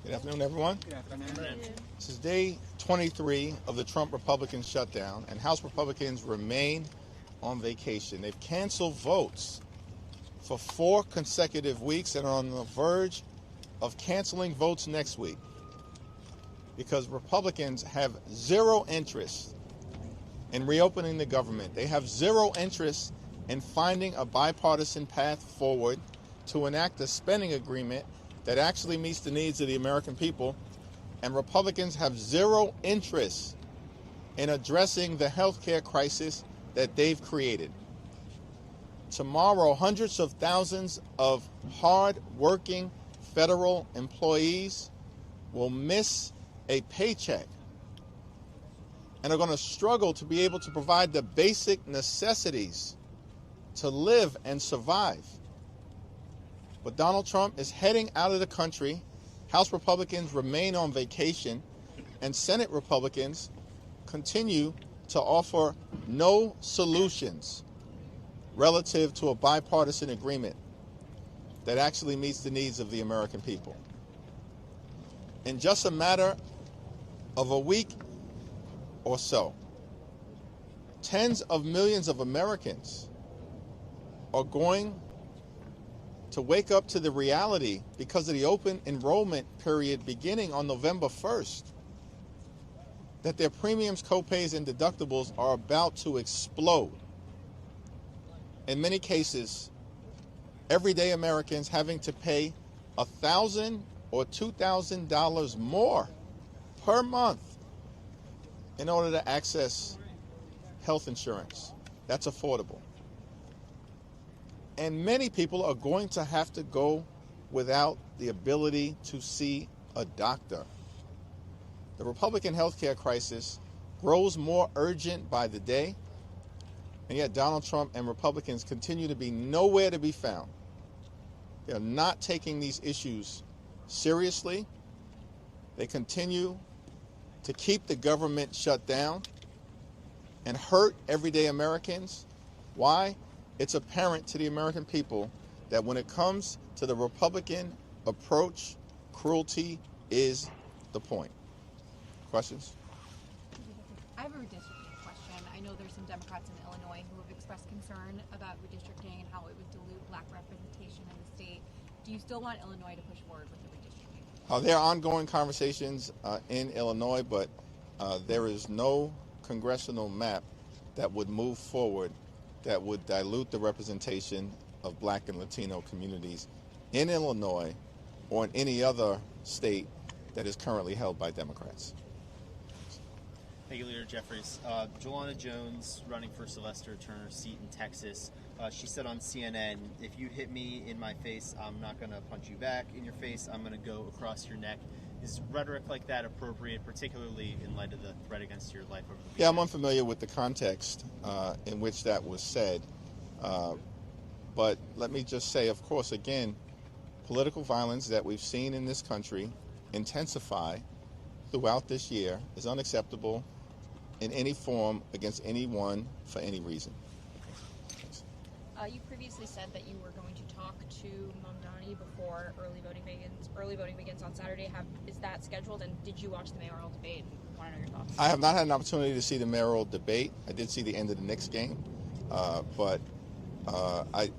Good afternoon, everyone. Good afternoon. This is day 23 of the Trump Republican shutdown, and House Republicans remain on vacation. They've canceled votes for 4 consecutive weeks and are on the verge of canceling votes next week because Republicans have zero interest in reopening the government. They have zero interest in finding a bipartisan path forward to enact a spending agreement that actually meets the needs of the American people. And Republicans have zero interest in addressing the health care crisis that they've created. Tomorrow, hundreds of thousands of hard-working federal employees will miss a paycheck and are going to struggle to be able to provide the basic necessities to live and survive. But Donald Trump is heading out of the country. House Republicans remain on vacation, and Senate Republicans continue to offer no solutions relative to a bipartisan agreement that actually meets the needs of the American people. In just a matter of a week or so, tens of millions of Americans are going to wake up to the reality because of the open enrollment period beginning on November 1st that their premiums, copays, and deductibles are about to explode. In many cases, everyday Americans having to pay $1,000 or $2,000 more per month in order to access health insurance. That's affordable. And many people are going to have to go without the ability to see a doctor. The Republican health care crisis grows more urgent by the day, and yet Donald Trump and Republicans continue to be nowhere to be found. They're not taking these issues seriously. They continue to keep the government shut down and hurt everyday Americans. Why? It's apparent to the American people that when it comes to the Republican approach, cruelty is the point. Questions? I have a redistricting question. I know there's some Democrats in Illinois who have expressed concern about redistricting and how it would dilute black representation in the state. Do you still want Illinois to push forward with the redistricting? There are ongoing conversations in Illinois, but there is no congressional map that would move forward that would dilute the representation of black and Latino communities in Illinois or in any other state that is currently held by Democrats. Thank you, Leader Jeffries. Jelana Jones running for Sylvester Turner's seat in Texas. She said on CNN, if you hit me in my face, I'm not going to punch you back in your face. I'm going to go across your neck. Is rhetoric like that appropriate, particularly in light of the threat against your life over the weekend? Yeah, I'm unfamiliar with the context in which that was said. But let me just say, of course, again, political violence that we've seen in this country intensify throughout this year is unacceptable in any form against anyone for any reason. You previously said that you were going to talk to Mamdani before early voting begins. Early voting begins on Saturday. Is that scheduled? And did you watch the mayoral debate? I want to know your thoughts. I have not had an opportunity to see the mayoral debate. I did see the end of the Knicks game, but I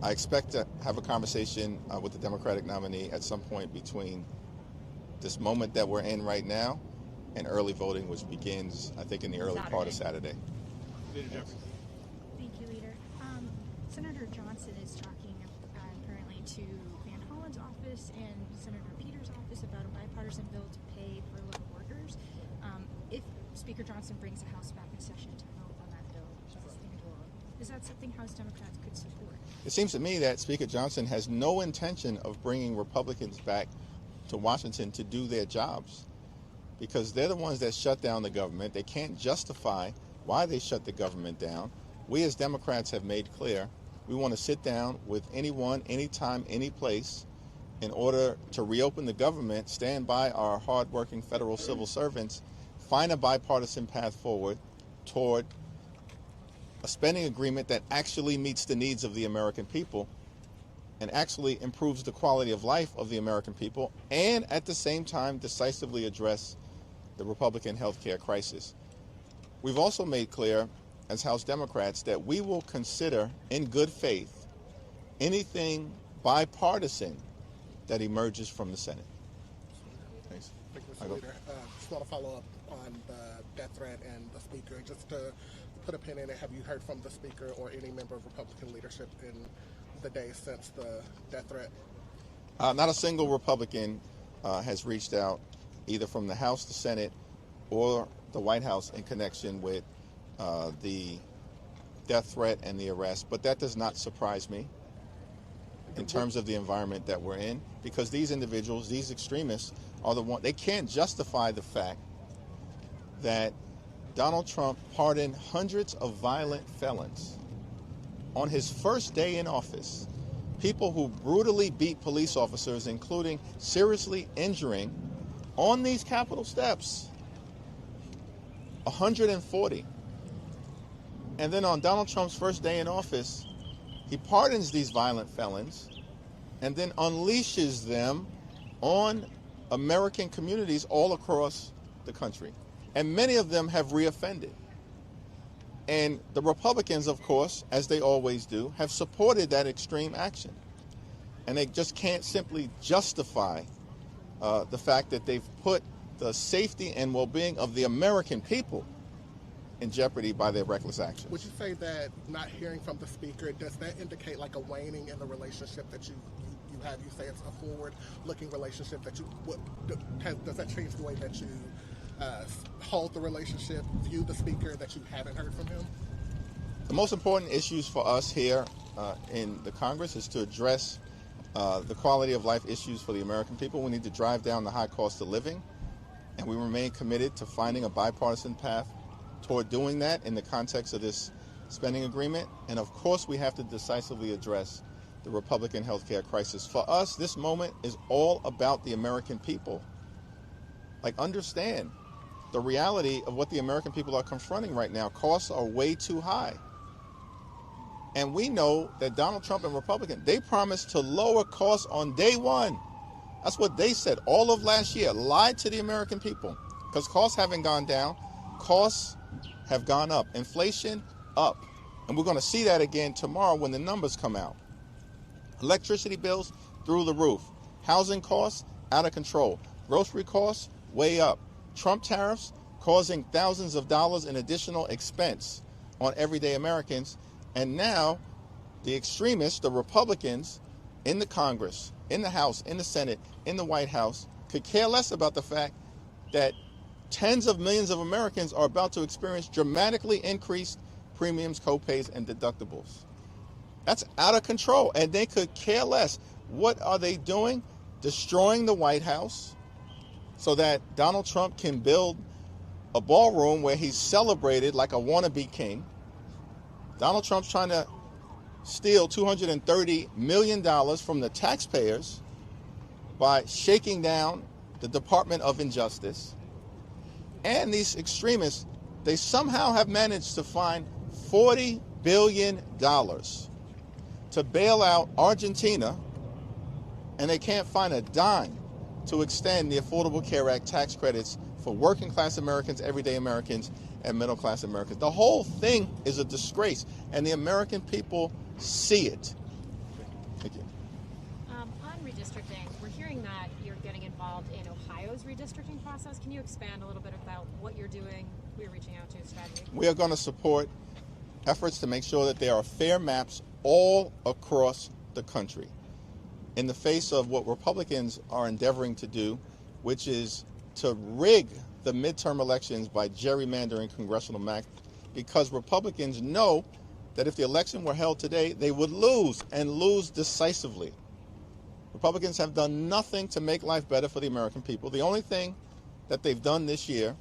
expect to have a conversation with the Democratic nominee at some point between this moment that we're in right now and early voting, which begins, I think, in the early part of Saturday. Leader Jeffries. Thank you, Leader. Senator Johnson is talking currently to Van Hollen's office and Senator Peters' office about a bipartisan bill to pay furloughed workers. If Speaker Johnson brings the House back in session to vote on that bill, is that something House Democrats could support? It seems to me that Speaker Johnson has no intention of bringing Republicans back to Washington to do their jobs because they're the ones that shut down the government. They can't justify why they shut the government down. We as Democrats have made clear we want to sit down with anyone, anytime, any place in order to reopen the government, stand by our hardworking federal civil servants, find a bipartisan path forward toward a spending agreement that actually meets the needs of the American people. and actually improves the quality of life of the American people, and at the same time decisively address the Republican health care crisis. We've also made clear as House Democrats that we will consider in good faith anything bipartisan that emerges from the Senate. Thanks. Thank you, Mr. Leader. Just want to follow up on the death threat and the Speaker. Just to put a pin in it, have you heard from the Speaker or any member of Republican leadership in the days since the death threat? Not a single Republican has reached out, either from the House, the Senate, or the White House in connection with the death threat and the arrest. But that does not surprise me in terms of the environment that we're in, because these individuals, these extremists, are the ones, they can't justify the fact that Donald Trump pardoned hundreds of violent felons on his first day in office, people who brutally beat police officers, including seriously injuring on these Capitol steps, 140. And then on Donald Trump's first day in office, he pardons these violent felons and then unleashes them on American communities all across the country. And many of them have reoffended. And the Republicans, of course, as they always do, have supported that extreme action. And they just can't simply justify the fact that they've put the safety and well-being of the American people in jeopardy by their reckless actions. Would you say that not hearing from the Speaker, does that indicate like a waning in the relationship that you have? You say it's a forward-looking relationship that does that change the way that you hold the relationship, view the Speaker, that you haven't heard from him? The most important issues for us here in the Congress is to address the quality of life issues for the American people. We need to drive down the high cost of living, and we remain committed to finding a bipartisan path toward doing that in the context of this spending agreement. And of course, we have to decisively address the Republican health care crisis. For us, this moment is all about the American people. Like, understand the reality of what the American people are confronting right now. Costs are way too high. And we know that Donald Trump and Republicans, they promised to lower costs on day one. That's what they said all of last year, lied to the American people, because costs haven't gone down. Costs have gone up. Inflation, up. And we're going to see that again tomorrow when the numbers come out. Electricity bills, through the roof. Housing costs, out of control. Grocery costs, way up. Trump tariffs, causing thousands of dollars in additional expense on everyday Americans. And now, the extremists, the Republicans in the Congress, in the House, in the Senate, in the White House, could care less about the fact that tens of millions of Americans are about to experience dramatically increased premiums, co-pays, and deductibles. That's out of control, and they could care less. What are they doing? Destroying the White House so that Donald Trump can build a ballroom where he's celebrated like a wannabe king. Donald Trump's trying to steal $230 million from the taxpayers by shaking down the Department of Injustice. And these extremists, they somehow have managed to find $40 billion to bail out Argentina, and they can't find a dime to extend the Affordable Care Act tax credits for working class Americans, everyday Americans, and middle class Americans. The whole thing is a disgrace, and the American people see it. Thank you. On redistricting, we're hearing that you're getting involved in Ohio's redistricting process. Can you expand a little bit about what you're doing, who you're reaching out to, strategy? We are going to support efforts to make sure that there are fair maps all across the country in the face of what Republicans are endeavoring to do, which is to rig the midterm elections by gerrymandering congressional maps, because Republicans know that if the election were held today, they would lose, and lose decisively. Republicans have done nothing to make life better for the American people. The only thing that they've done this year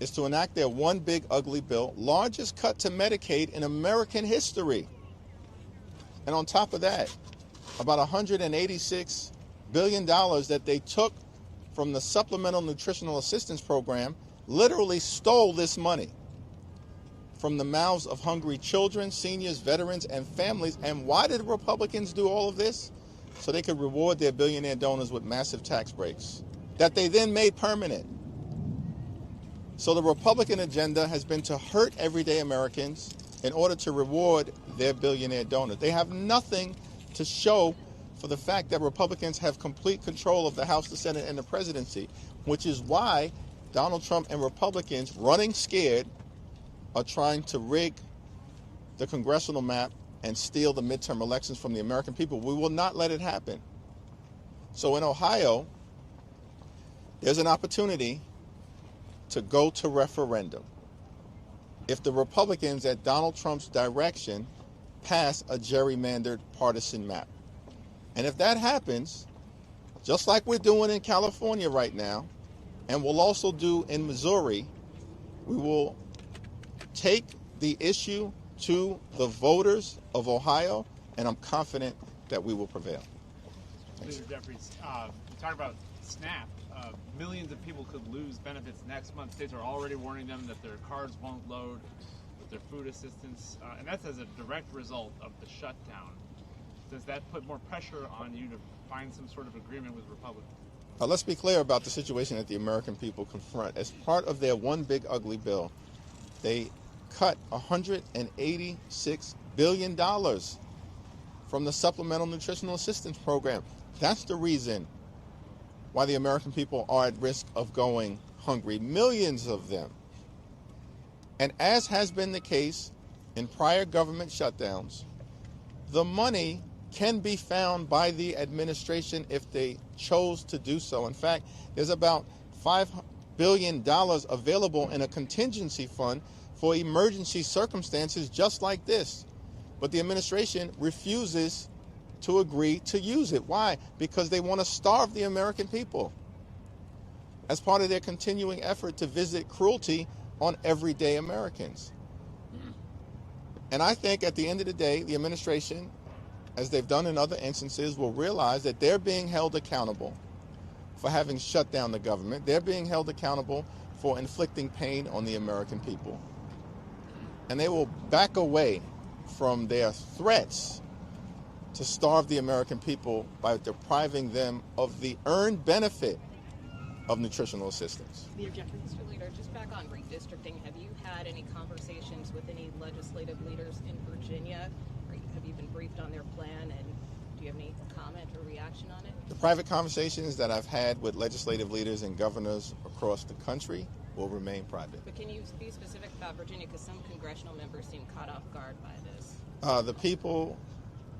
is to enact their one big ugly bill, largest cut to Medicaid in American history. And on top of that, about $186 billion that they took from the Supplemental Nutritional Assistance Program, literally stole this money from the mouths of hungry children, seniors, veterans, and families. And why did Republicans do all of this? So they could reward their billionaire donors with massive tax breaks that they then made permanent. So the Republican agenda has been to hurt everyday Americans in order to reward their billionaire donors. They have nothing to show for the fact that Republicans have complete control of the House, the Senate, and the presidency, which is why Donald Trump and Republicans, running scared, are trying to rig the congressional map and steal the midterm elections from the American people. We will not let it happen. So in Ohio, there's an opportunity to go to referendum if the Republicans at Donald Trump's direction pass a gerrymandered partisan map. And if that happens, just like we're doing in California right now, and we'll also do in Missouri, we will take the issue to the voters of Ohio, and I'm confident that we will prevail. Leader Jeffries, you talk about SNAP. Millions of people could lose benefits next month. States are already warning them that their cards won't load with their food assistance, and that's as a direct result of the shutdown. Does that put more pressure on you to find some sort of agreement with Republicans? Let's be clear about the situation that the American people confront. As part of their one big ugly bill, they cut $186 billion from the Supplemental Nutritional Assistance Program. That's the reason why the American people are at risk of going hungry, millions of them. And as has been the case in prior government shutdowns, the money can be found by the administration if they chose to do so. In fact, there's about $5 billion available in a contingency fund for emergency circumstances just like this. But the administration refuses to agree to use it. Why? Because they want to starve the American people as part of their continuing effort to visit cruelty on everyday Americans. And I think at the end of the day, the administration, as they've done in other instances, will realize that they're being held accountable for having shut down the government. They're being held accountable for inflicting pain on the American people. And they will back away from their threats to starve the American people by depriving them of the earned benefit of nutritional assistance. Leader Jeffries. Mr. Leader, just back on redistricting, have you had any conversations with any legislative leaders in Virginia? Have you been briefed on their plan, and do you have any comment or reaction on it? The private conversations that I've had with legislative leaders and governors across the country will remain private. But can you be specific about Virginia, because some congressional members seem caught off guard by this? The people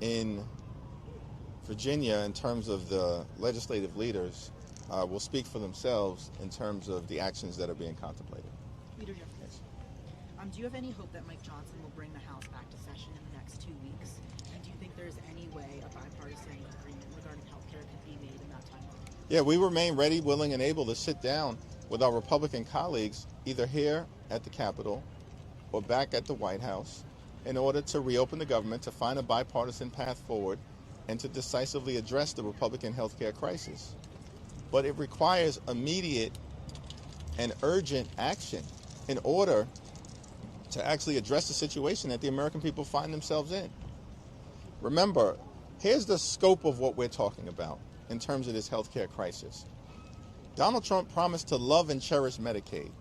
in Virginia, in terms of the legislative leaders, will speak for themselves in terms of the actions that are being contemplated. Leader Jeffries, do you have any hope that Mike Johnson will bring the House back to session in the next 2 weeks? And do you think there's any way a bipartisan agreement regarding health care could be made in that time? Yeah, we remain ready, willing, and able to sit down with our Republican colleagues, either here at the Capitol or back at the White House, in order to reopen the government, to find a bipartisan path forward, and to decisively address the Republican health care crisis. But it requires immediate and urgent action in order to actually address the situation that the American people find themselves in. Remember, here's the scope of what we're talking about in terms of this health care crisis. Donald Trump promised to love and cherish Medicaid.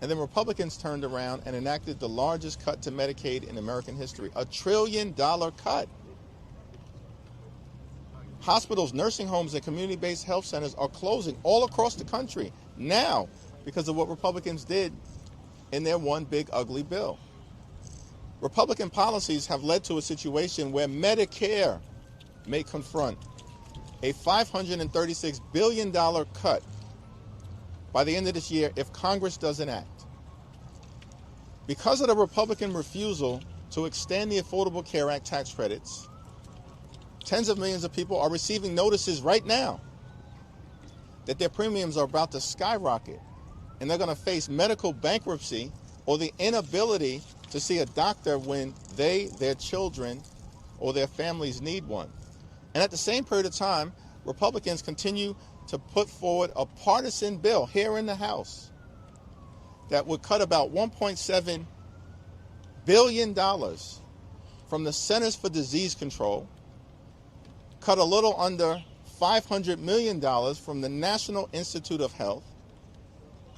And then Republicans turned around and enacted the largest cut to Medicaid in American history, $1 trillion cut. Hospitals, nursing homes, and community-based health centers are closing all across the country now because of what Republicans did in their one big ugly bill. Republican policies have led to a situation where Medicare may confront a $536 billion cut by the end of this year if Congress doesn't act. Because of the Republican refusal to extend the Affordable Care Act tax credits, tens of millions of people are receiving notices right now that their premiums are about to skyrocket, and they're going to face medical bankruptcy or the inability to see a doctor when they, their children, or their families need one. And at the same period of time, Republicans continue to put forward a partisan bill here in the House that would cut about $1.7 billion from the Centers for Disease Control, cut a little under $500 million from the National Institute of Health,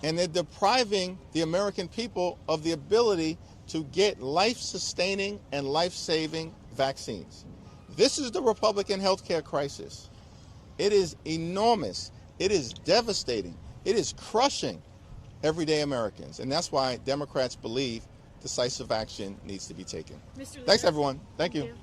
and they're depriving the American people of the ability to get life-sustaining and life-saving vaccines. This is the Republican healthcare crisis. It is enormous. It is devastating. It is crushing everyday Americans. And that's why Democrats believe decisive action needs to be taken. Mr. Thanks, Leader. everyone. Thank you.